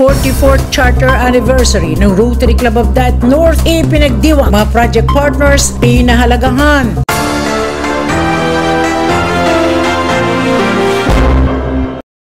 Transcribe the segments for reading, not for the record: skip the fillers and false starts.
44th Charter Anniversary ng Rotary Club of Daet North, ipinagdiwang mga project partners pinahalagahan.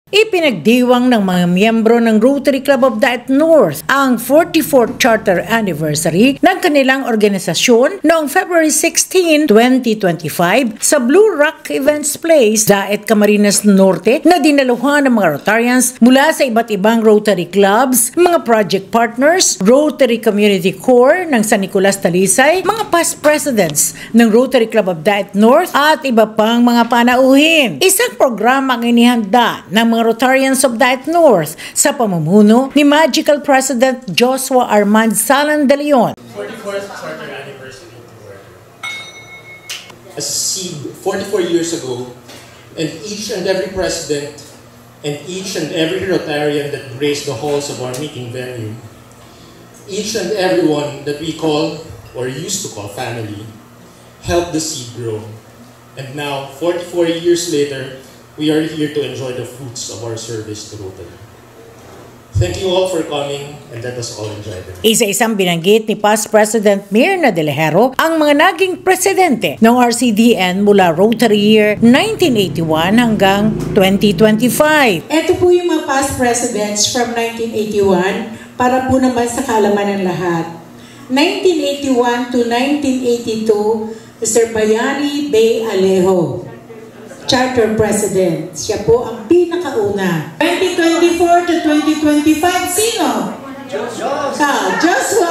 Ipinagdiwang ng mga miyembro ng Rotary Club of Daet North ang 44th Charter Anniversary ng kanilang organisasyon noong February 16, 2025 sa Blue Rock Events Place, Daet, Camarines Norte na dinaluhan ng mga Rotarians mula sa iba't ibang Rotary Clubs, mga project partners, Rotary Community Corps ng San Nicolas Talisay, mga past presidents ng Rotary Club of Daet North at iba pang mga panauhin. Isang programa ang inihanda ng mga Rotarians of Daet North sa pamumuno ni Magical President Joshua Armand Salan de Leon. 44th Charter Anniversary Tour. As seen 44 years ago, and each and every president and each and every Rotarian that graced the halls of our meeting venue, each and everyone that we call or used to call family, helped the seed grow. And now, 44 years later, we are here to enjoy the fruits of our service to Rotary. Thank you all for coming and let us all enjoy them. Isa-isang binanggit ni past President Mirna De Lejero ang mga naging presidente ng RCDN mula Rotary year 1981 hanggang 2025. Ito po yung mga past presidents from 1981 para po naman sa kaalaman ng lahat. 1981 to 1982, Mr. Bayani Bay Alejo, Charter President. Siya po ang pinakauna. 2024 to 2025, sino? Joshua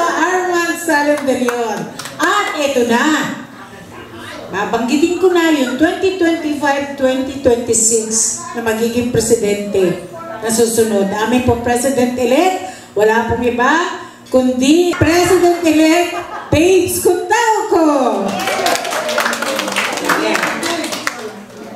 Armand Salan de Leon. At ito na. Babanggitin ko na yung 2025-2026 na magiging presidente na susunod. Amin po President-elect, wala pong iba, kundi President-elect Babes Contauco.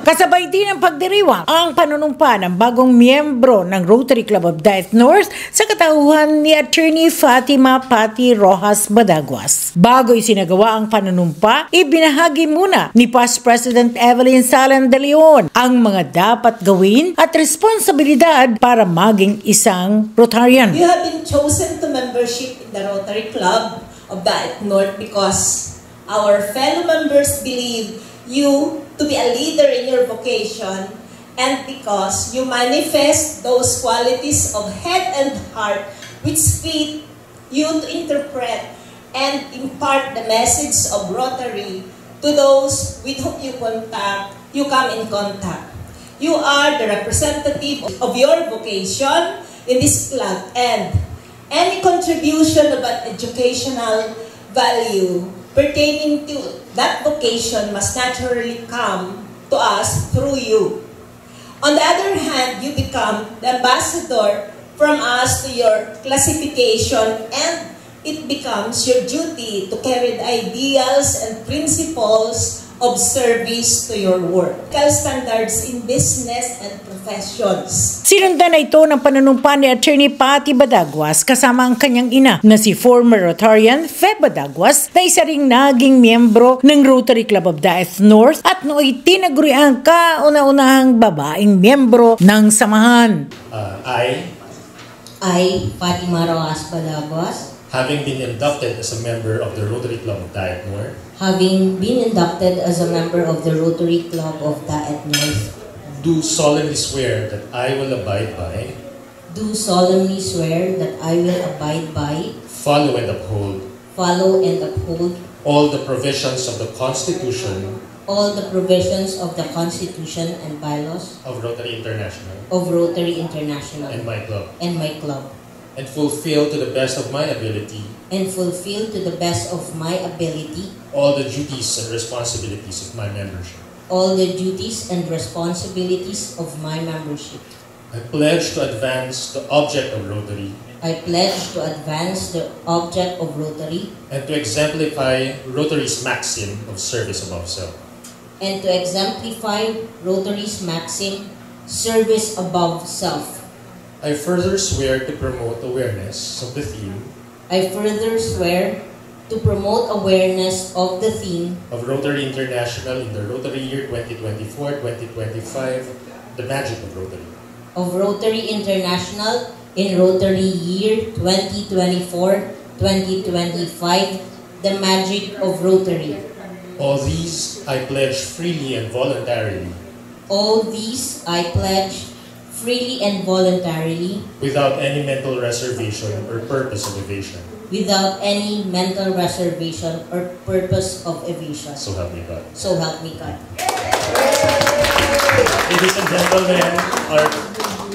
Kasabay din ang pagdiriwang ang panunumpa ng bagong miyembro ng Rotary Club of Daet North sa katauhan ni Attorney Fatima Pati Rojas Badaguas. Bago isinagawa ang panunumpa, ibinahagi muna ni past President Evelyn Salan de Leon ang mga dapat gawin at responsibilidad para maging isang Rotarian. You have been chosen to membership in the Rotary Club of Daet North because our fellow members believe you to be a leader in your vocation, and because you manifest those qualities of head and heart which fit you to interpret and impart the message of Rotary to those with whom you come in contact. You are the representative of your vocation in this club, and any contribution about educational value pertaining to that vocation must naturally come to us through you. On the other hand, you become the ambassador from us to your classification, and it becomes your duty to carry the ideals and principles of service to your work. Standards in business and professions. Sinundan na ito ng panunumpa ni Attorney Pati Badaguas kasama ang kanyang ina na si former Rotarian Fe Badaguas na isa ring naging miyembro ng Rotary Club of Daet North at nooy tinaguri ang kauna-unahang babaeng miyembro ng samahan. I, Fatima Rojas Badaguas, having been inducted as a member of the Rotary Club of Daet North, having been inducted as a member of the Rotary Club of Daet North, do solemnly swear that I will abide by, do solemnly swear that I will abide by, follow and uphold all the provisions of the Constitution, all the provisions of the Constitution and bylaws of Rotary International, and my club, and fulfill to the best of my ability, all the duties and responsibilities of my membership. I pledge to advance the object of Rotary, and to exemplify Rotary's maxim of service above self. I further swear to promote awareness of the theme of Rotary International in the Rotary year 2024-2025, the magic of Rotary. Of Rotary International in Rotary Year 2024-2025, the magic of Rotary. All these I pledge freely and voluntarily, All these I pledge freely and voluntarily, without any mental reservation or purpose of evasion. without any mental reservation or purpose of evasion. So help me God. So help me God. Ladies and gentlemen, our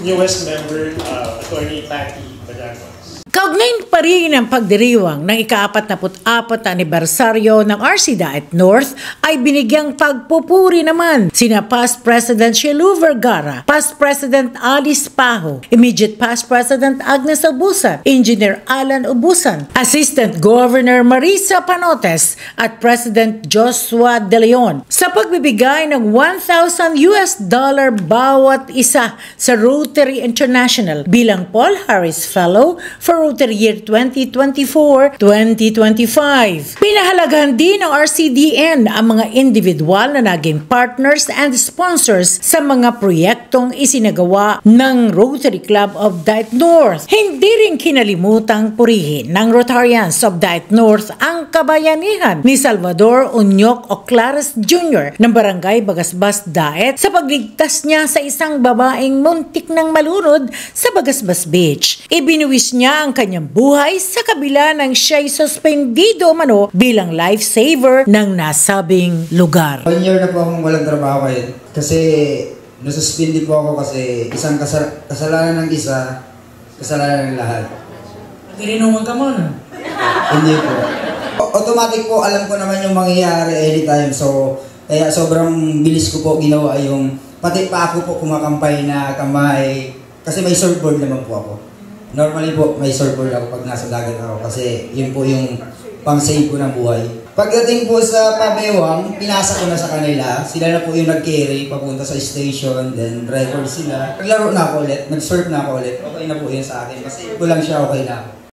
newest member, Attorney Patty Badanos. Kaugnay pa rin ang pagdiriwang ng ika-44 na anibersaryo ng RC Daet North ay binigyang pagpupuri naman sina Past President Shelu Vergara, Past President Alice Paho, Immediate Past President Agnes Ubusan, Engineer Alan Ubusan, Assistant Governor Marisa Panotes at President Joshua De Leon sa pagbibigay ng $1,000 bawat isa sa Rotary International bilang Paul Harris Fellow for Rotary Year 2024-2025. Pinahalagahan din ng RCDN ang mga individual na naging partners and sponsors sa mga proyektong isinagawa ng Rotary Club of Daet North. Hindi rin kinalimutang purihin ng Rotarians of Daet North ang kabayanihan ni Salvador Unyok Oclares Jr. ng Barangay Bagasbas, Daet sa pagligtas niya sa isang babaeng muntik ng malunod sa Bagasbas Beach. Ibinuwis niya ang kanyang buhay sa kabila ng siya'y suspendido mano bilang lifesaver ng nasabing lugar. 1 year na po akong walang trabaho ngayon. Kasi nasuspindi po ako kasi isang kasalanan ng isa, kasalanan ng lahat. Ginungan ka muna. Hindi po. Automatic po, alam ko naman yung mangyayari anytime. So, kaya sobrang bilis ko po ginawa yung, pati pa ako po kumakampay na kamay. Kasi may surfboard naman po ako. Normally po, may surfboard ako pag nasa dagat ako kasi yun po yung pang-save ko ng buhay. Pagdating po sa Pabewang, pinasa ko na sa kanila. Sila na po yung nag-carry papunta sa station, then record sila. Naglaro na ako ulit, nag-surf na ako ulit. Okay na po yun sa akin kasi ko lang siya, okay na ako.